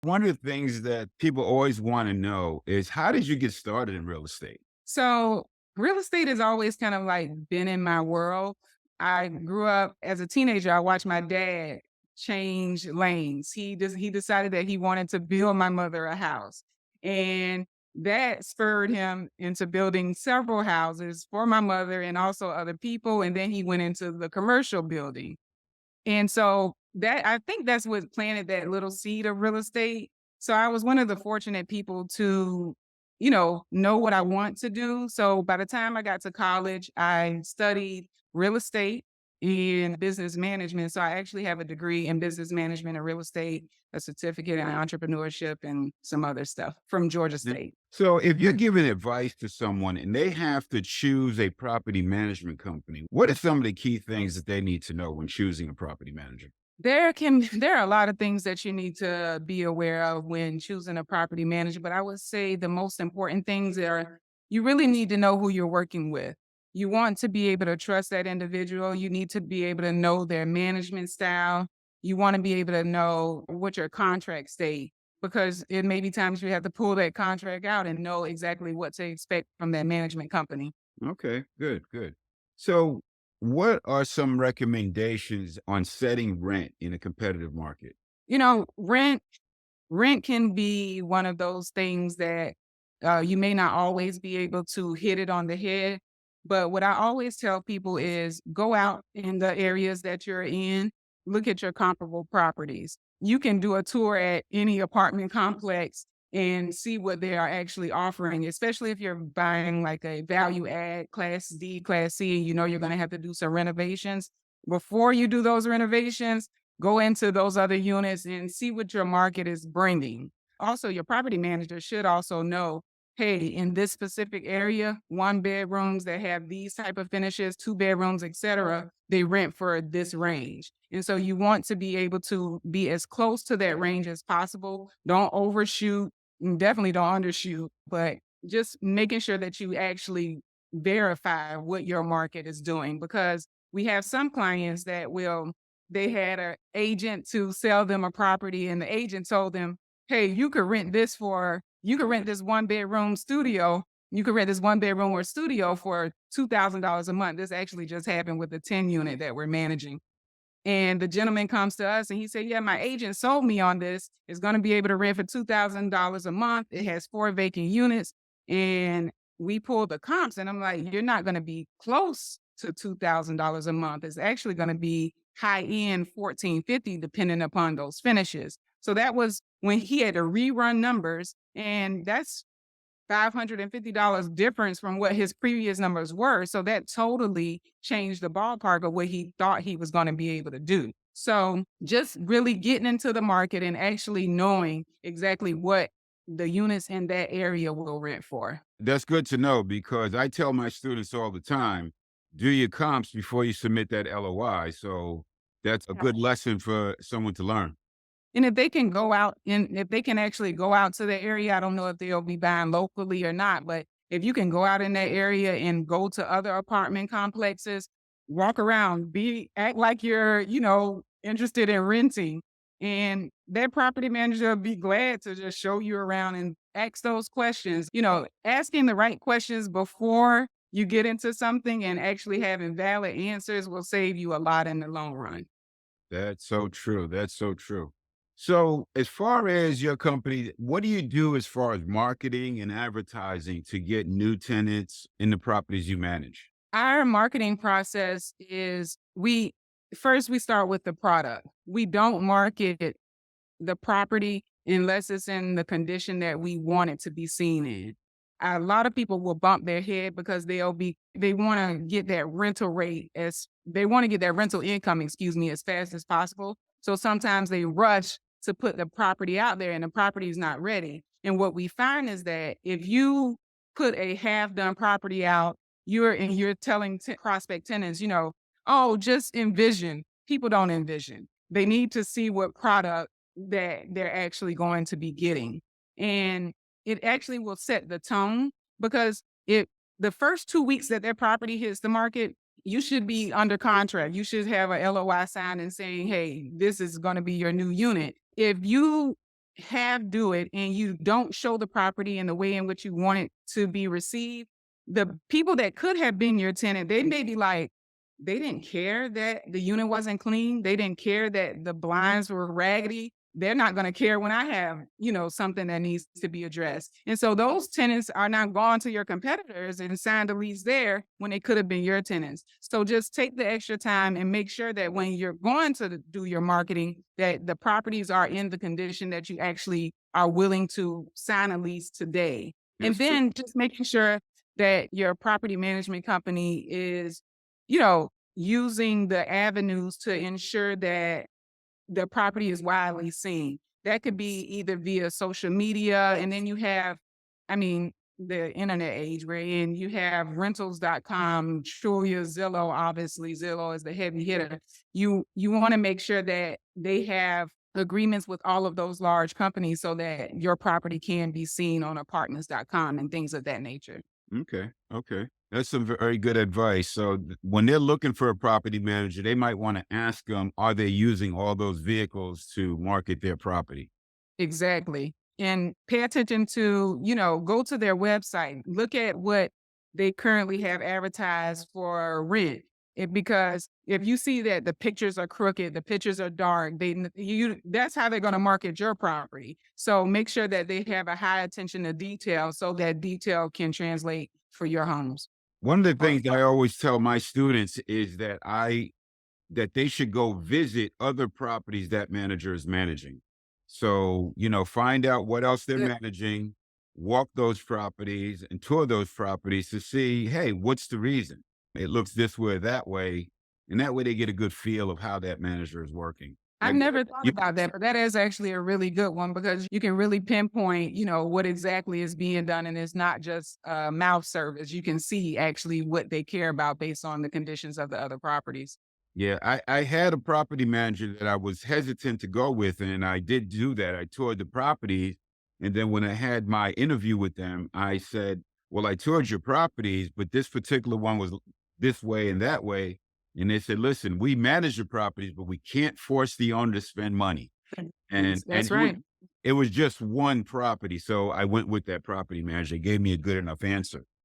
One of the things that people always want to know is how did you get started in real estate? So real estate has always kind of like been in my world. I grew up as a teenager. I watched my dad change lanes. He decided that he wanted to build my mother a house, and that spurred him into building several houses for my mother and also other people. And then he went into the commercial building. And so that I think that's what planted that little seed of real estate. So I was one of the fortunate people to, know what I want to do. So by the time I got to college, I studied real estate and business management. So I actually have a degree in business management and real estate, a certificate in entrepreneurship, and some other stuff from Georgia Yeah. State. So, if you're giving advice to someone and they have to choose a property management company, what are some of the key things that they need to know when choosing a property manager? There are a lot of things that you need to be aware of when choosing a property manager, but I would say the most important things are you really need to know who you're working with. You want to be able to trust that individual. You need to be able to know their management style. You want to be able to know what your contract state because it may be times you have to pull that contract out and know exactly what to expect from that management company. Okay, good, good. So, what are some recommendations on setting rent in a competitive market? You know, rent can be one of those things that you may not always be able to hit it on the head. But what I always tell people is go out in the areas that you're in, look at your comparable properties. You can do a tour at any apartment complex and see what they are actually offering, especially if you're buying like a value add class D, class C, and you know you're going to have to do some renovations. Before you do those renovations, go into those other units and see what your market is bringing. Also, your property manager should also know, hey, in this specific area, one bedrooms that have these type of finishes, two bedrooms, etc., they rent for this range. And so you want to be able to be as close to that range as possible. Don't overshoot, and definitely don't undershoot, but just making sure that you actually verify what your market is doing because we have some clients that will they had an agent to sell them a property, and the agent told them, "Hey, you could rent this one bedroom studio. You could rent this one bedroom or studio for $2,000 a month." This actually just happened with the 10 unit that we're managing. And the gentleman comes to us and he said, "Yeah, my agent sold me on this. It's going to be able to rent for $2,000 a month. It has 4 vacant units." And we pulled the comps, and I'm like, "You're not going to be close to $2,000 a month. It's actually going to be high end 1450 depending upon those finishes." So that was when he had to rerun numbers, and that's $550 difference from what his previous numbers were. So that totally changed the ballpark of what he thought he was going to be able to do. So just really getting into the market and actually knowing exactly what the units in that area will rent for. That's good to know because I tell my students all the time, do your comps before you submit that LOI. So that's a good lesson for someone to learn. And if they can go out and if they can actually go out to the area, I don't know if they'll be buying locally or not, but if you can go out in that area and go to other apartment complexes, walk around, act like you're, interested in renting. And that property manager will be glad to just show you around and ask those questions. Asking the right questions before you get into something and actually having valid answers will save you a lot in the long run. That's so true. That's so true. So, as far as your company, what do you do as far as marketing and advertising to get new tenants in the properties you manage? Our marketing process is we start with the product. We don't market the property unless it's in the condition that we want it to be seen in. A lot of people will bump their head because they want to get that rental rate as they want to get that rental income, excuse me, as fast as possible. So sometimes they rush to put the property out there and the property is not ready. And what we find is that if you put a half done property out, you're telling prospect tenants, oh, just envision. People don't envision. They need to see what product that they're actually going to be getting. And it actually will set the tone because if the first 2 weeks that their property hits the market, you should be under contract. You should have a LOI signed and saying, hey, this is going to be your new unit. If you have do it and you don't show the property in the way in which you want it to be received, the people that could have been your tenant, they may be like, they didn't care that the unit wasn't clean. They didn't care that the blinds were raggedy. They're not going to care when I have, something that needs to be addressed. And so those tenants are now gone to your competitors and signed a lease there when they could have been your tenants. So just take the extra time and make sure that when you're going to do your marketing, that the properties are in the condition that you actually are willing to sign a lease today. And That's true. then just making sure that your property management company is, using the avenues to ensure that the property is widely seen. That could be either via social media, and then you have, I mean, the internet age we're in, you have rentals.com, Trulia, Zillow, obviously Zillow is the heavy hitter. You want to make sure that they have agreements with all of those large companies so that your property can be seen on apartments.com and things of that nature. Okay. Okay. That's some very good advice. So when they're looking for a property manager, they might want to ask them, are they using all those vehicles to market their property? Exactly. And pay attention to, go to their website, look at what they currently have advertised for rent. Because if you see that the pictures are crooked, the pictures are dark, that's how they're going to market your property. So make sure that they have a high attention to detail so that detail can translate for your homes. One of the Or things I always tell my students is that they should go visit other properties that manager is managing. So, find out what else they're managing, walk those properties and tour those properties to see, hey, what's the reason? It looks this way or that way. And that way they get a good feel of how that manager is working. I've Like, never thought you, about that, but that is actually a really good one because you can really pinpoint, what exactly is being done, and it's not just mouth service. You can see actually what they care about based on the conditions of the other properties. yeah, I had a property manager that I was hesitant to go with, and I did do that. I toured the properties, and then when I had my interview with them, I said, "Well, I toured your properties, but this particular one was this way and that way." And they said, "Listen, we manage your properties, but we can't force the owner to spend money." And That's right. it was just one property, so I went with that property manager. He gave me a good enough answer.